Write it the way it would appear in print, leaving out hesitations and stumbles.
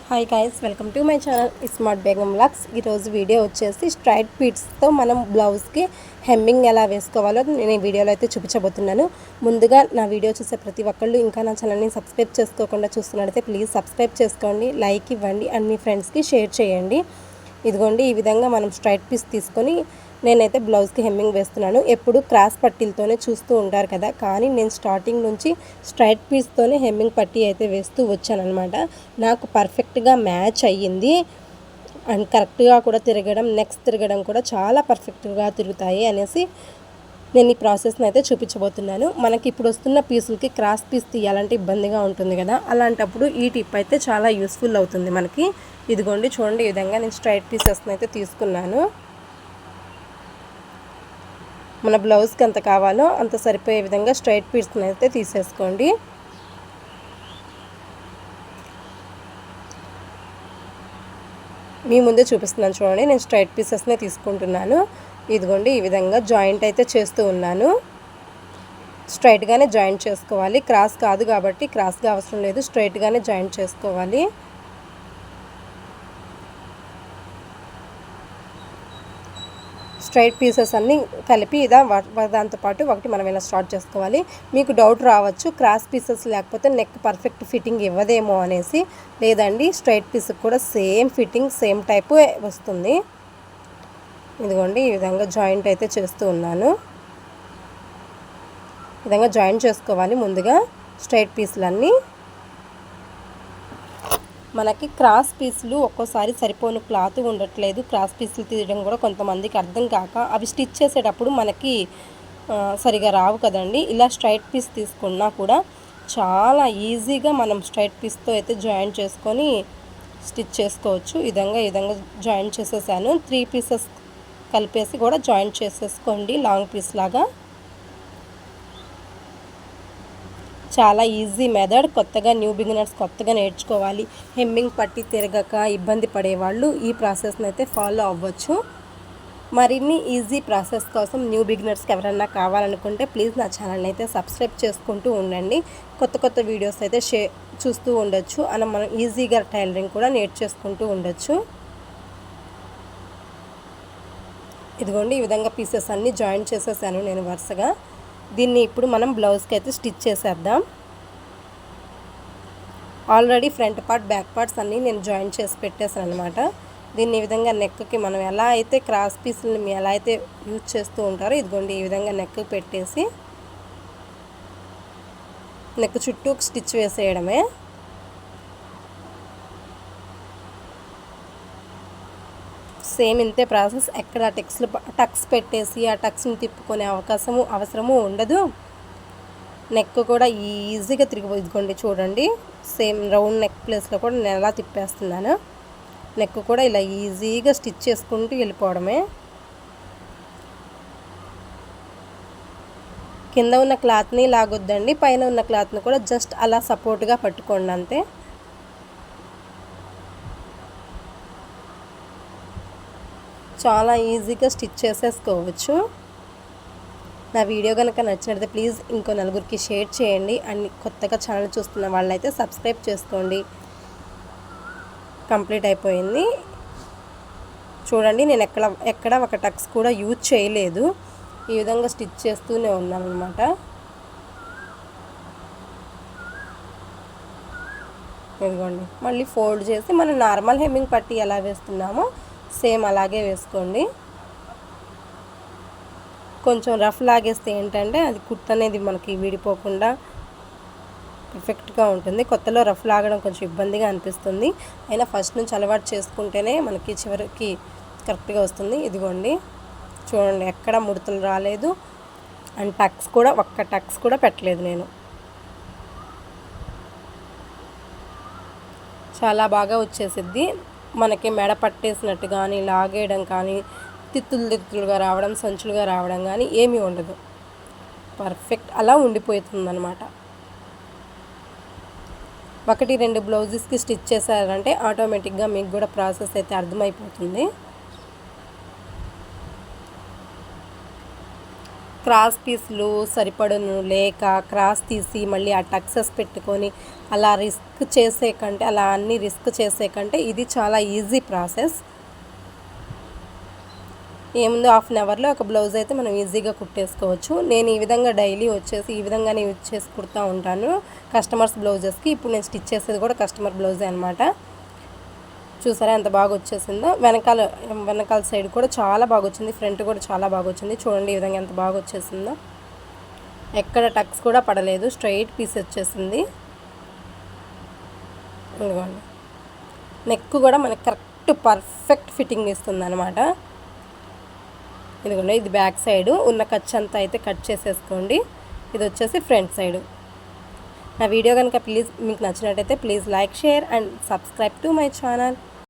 Hi guys, welcome to my channel smart Begum vlogs. ఈరోజు video వచ్చేసి straight బీడ్స్తో మనం బ్లౌజ్కి హెమ్మింగ్ ఎలా వేసుకోవాలో నేను ఈ వీడియోలో అయితే చూపించబోతున్నాను. ముందుగా నా వీడియో చూసే ప్రతి ఒక్కళ్ళు ఇంకా నా ఛానల్ని సబ్స్క్రైబ్ చేసుకోకుండా చూస్తున్నట్లయితే ప్లీజ్ సబ్స్క్రైబ్ చేసుకోండి, లైక్ ఇవ్వండి అండ్ మీ ఫ్రెండ్స్కి షేర్ చేయండి. ఇదిగోండి, ఈ విధంగా మనం స్ట్రైట్ పీస్ తీసుకొని నేనైతే బ్లౌజ్కి హెమ్మింగ్ వేస్తున్నాను. ఎప్పుడు క్రాస్ పట్టీలతోనే చూస్తూ ఉంటారు కదా, కానీ నేను స్టార్టింగ్ నుంచి స్ట్రైట్ పీస్తోనే హెమ్మింగ్ పట్టీ అయితే వేస్తూ వచ్చానమాట. నాకు పర్ఫెక్ట్గా మ్యాచ్ అయ్యింది అండ్ కరెక్ట్గా కూడా తిరగడం, నెక్స్ట్ తిరగడం కూడా చాలా పర్ఫెక్ట్గా తిరుగుతాయి అనేసి నేను ఈ ప్రాసెస్ని అయితే చూపించబోతున్నాను. మనకి ఇప్పుడు వస్తున్న పీసులకి క్రాస్ పీస్ తీయాలంటే ఇబ్బందిగా ఉంటుంది కదా, అలాంటప్పుడు ఈ టిప్ అయితే చాలా యూస్ఫుల్ అవుతుంది మనకి. ఇదిగోండి చూడండి, ఈ విధంగా నేను స్ట్రైట్ పీసెస్ని అయితే తీసుకున్నాను. మన బ్లౌజ్కి ఎంత కావాలో అంత సరిపోయే విధంగా స్ట్రైట్ పీస్ని అయితే తీసేసుకోండి. మీ ముందే చూపిస్తున్నాను చూడండి, నేను స్ట్రైట్ పీసెస్నే తీసుకుంటున్నాను. ఇదిగోండి, ఈ విధంగా జాయింట్ అయితే చేస్తూ ఉన్నాను. స్ట్రైట్గానే జాయింట్ చేసుకోవాలి, క్రాస్ కాదు కాబట్టి క్రాస్గా అవసరం లేదు, స్ట్రైట్గానే జాయింట్ చేసుకోవాలి. స్ట్రైట్ పీసెస్ అన్నీ కలిపి దాంతోపాటు ఒకటి మనం ఇలా స్టార్ట్ చేసుకోవాలి. మీకు డౌట్ రావచ్చు, క్రాస్ పీసెస్ లేకపోతే నెక్ పర్ఫెక్ట్ ఫిట్టింగ్ ఇవ్వదేమో అనేసి. లేదండి, స్ట్రైట్ పీస్కి కూడా సేమ్ ఫిట్టింగ్ సేమ్ టైపు వస్తుంది. ఇదిగోండి, ఈ విధంగా జాయింట్ అయితే చేస్తూ ఉన్నాను. ఈ విధంగా జాయింట్ చేసుకోవాలి ముందుగా స్ట్రైట్ పీసులన్నీ. మనకి క్రాస్ పీసులు ఒక్కోసారి సరిపోని క్లాత్ ఉండట్లేదు, క్రాస్ పీసులు తీయడం కూడా కొంతమందికి అర్థం కాక అవి స్టిచ్ చేసేటప్పుడు మనకి సరిగా రావు కదండి. ఇలా స్ట్రైట్ పీస్ తీసుకున్నా కూడా చాలా ఈజీగా మనం స్ట్రైట్ పీస్తో అయితే జాయింట్ చేసుకొని స్టిచ్ చేసుకోవచ్చు. ఈ విధంగా జాయింట్ చేసేసాను. 3 పీసెస్ కలిపేసి కూడా జాయింట్ చేసేసుకోండి లాంగ్ పీస్ లాగా. చాలా ఈజీ మెథడ్. కొత్తగా న్యూ బిగినర్స్ కొత్తగా నేర్చుకోవాలి, హెమ్మింగ్ పట్టి తిరగక ఇబ్బంది పడేవాళ్ళు ఈ ప్రాసెస్ని అయితే ఫాలో అవ్వచ్చు. మరిన్ని ఈజీ ప్రాసెస్ కోసం న్యూ బిగినర్స్కి ఎవరన్నా కావాలనుకుంటే ప్లీజ్ నా ఛానల్ని అయితే సబ్స్క్రైబ్ చేసుకుంటూ ఉండండి. కొత్త వీడియోస్ అయితే చూస్తూ ఉండొచ్చు, అలా మనం ఈజీగా టైలరింగ్ కూడా నేర్చేసుకుంటూ ఉండొచ్చు. ఇదిగోండి, ఈ విధంగా పీసెస్ అన్నీ జాయింట్ చేసేసాను నేను వరుసగా. దీన్ని ఇప్పుడు మనం బ్లౌజ్కి అయితే స్టిచ్ చేసేద్దాం. Already front part back parts అన్నీ నేను జాయిన్ చేసి పెట్టేసాను అనమాట. దీన్ని ఈ విధంగా నెక్కి మనం ఎలా అయితే క్రాస్ పీసులని ఎలా అయితే యూజ్ చేస్తూ ఉంటారో ఇదిగోండి, ఈ విధంగా నెక్కి పెట్టేసి నెక్ చుట్టూ స్టిచ్ వేసేయడమే. సేమ్ ఇంతే ప్రాసెస్. ఎక్కడ టక్స్ పెట్టేసి ఆ టక్స్ని తిప్పుకునే అవసరము ఉండదు. నెక్ కూడా ఈజీగా తిరిగిపోయింది. చూడండి, సేమ్ రౌండ్ నెక్ ప్లేస్లో కూడా నేను ఎలా తిప్పేస్తున్నాను. నెక్ కూడా ఇలా ఈజీగా స్టిచ్ చేసుకుంటూ వెళ్ళిపోవడమే. కింద ఉన్న క్లాత్ని లాగొద్దండి, పైన ఉన్న క్లాత్ని కూడా జస్ట్ అలా సపోర్ట్గా పట్టుకోండి అంతే. చాలా ఈజీగా స్టిచ్ చేసేసుకోవచ్చు. నా వీడియో కనుక నచ్చినట్లయితే ప్లీజ్ ఇంకో నలుగురికి షేర్ చేయండి అండ్ కొత్తగా ఛానల్ చూస్తున్న వాళ్ళైతే సబ్స్క్రైబ్ చేసుకోండి. కంప్లీట్ అయిపోయింది. చూడండి, నేను ఎక్కడ ఒక టక్స్ కూడా యూజ్ చేయలేదు, ఈ విధంగా స్టిచ్ చేస్తూనే ఉన్నాను అనమాట. ఇదిగోండి, మళ్ళీ ఫోల్డ్ చేసి మనం నార్మల్ హెమ్మింగ్ పట్టీ ఎలా వేస్తున్నామో సేమ్ అలాగే వేసుకోండి. కొంచెం రఫ్ లాగేస్తే ఏంటంటే అది కుట్ అనేది మనకి విడిపోకుండా పర్ఫెక్ట్గా ఉంటుంది. కొత్తలో రఫ్ లాగడం కొంచెం ఇబ్బందిగా అనిపిస్తుంది, అయినా ఫస్ట్ నుంచి అలవాటు చేసుకుంటేనే మనకి చివరికి కరెక్ట్గా వస్తుంది. ఇదిగోండి, చూడండి, ఎక్కడ ముడతలు రాలేదు అండ్ ఒక్క టక్స్ కూడా పెట్టలేదు నేను. చాలా బాగా వచ్చేసిద్ది. మనకి మెడ పట్టేసినట్టు కానీ లాగేయడం కానీ తిత్తులుగా రావడం, సంచులుగా రావడం కానీ ఏమీ ఉండదు. పర్ఫెక్ట్ అలా ఉండిపోతుందన్నమాట. 1-2 బ్లౌజెస్కి స్టిచ్ చేశారంటే ఆటోమేటిక్గా మీకు కూడా ప్రాసెస్ అయితే అర్థమైపోతుంది. క్రాస్ పీస్లు సరిపడను లేక క్రాస్ తీసి మళ్ళీ ఆ టక్సెస్ పెట్టుకొని అలా రిస్క్ చేసే కంటే అలా అన్నీ రిస్క్ చేసే కంటే ఇది చాలా ఈజీ ప్రాసెస్. ఏముందో హాఫ్ అన్ అవర్లో ఒక బ్లౌజ్ అయితే మనం ఈజీగా కుట్టేసుకోవచ్చు. నేను ఈ విధంగా డైలీ వచ్చేసి ఈ విధంగానే యూజ్ చేసి కుడతా ఉంటాను కస్టమర్స్ బ్లౌజెస్కి. ఇప్పుడు నేను స్టిచ్ చేసేది కూడా కస్టమర్ బ్లౌజే అనమాట. చూసారా ఎంత బాగా వచ్చేసిందో. వెనకాల సైడ్ కూడా చాలా బాగా వచ్చింది, ఫ్రంట్ కూడా చాలా బాగా వచ్చింది. చూడండి ఈ విధంగా ఎంత బాగా వచ్చేసిందో. ఎక్కడ టక్స్ కూడా పడలేదు, స్ట్రైట్ పీస్ వచ్చేసింది. ఇదిగోండి నెక్ కూడా మనకి కరెక్ట్ పర్ఫెక్ట్ ఫిట్టింగ్ ఇస్తుంది అనమాట. ఇదిగోండి ఇది బ్యాక్ సైడు ఉన్న ఖర్చు అంతా అయితే కట్ చేసేసుకోండి. ఇది వచ్చేసి ఫ్రంట్ సైడు. నా వీడియో కనుక మీకు నచ్చినట్టయితే please like, share and subscribe to my channel.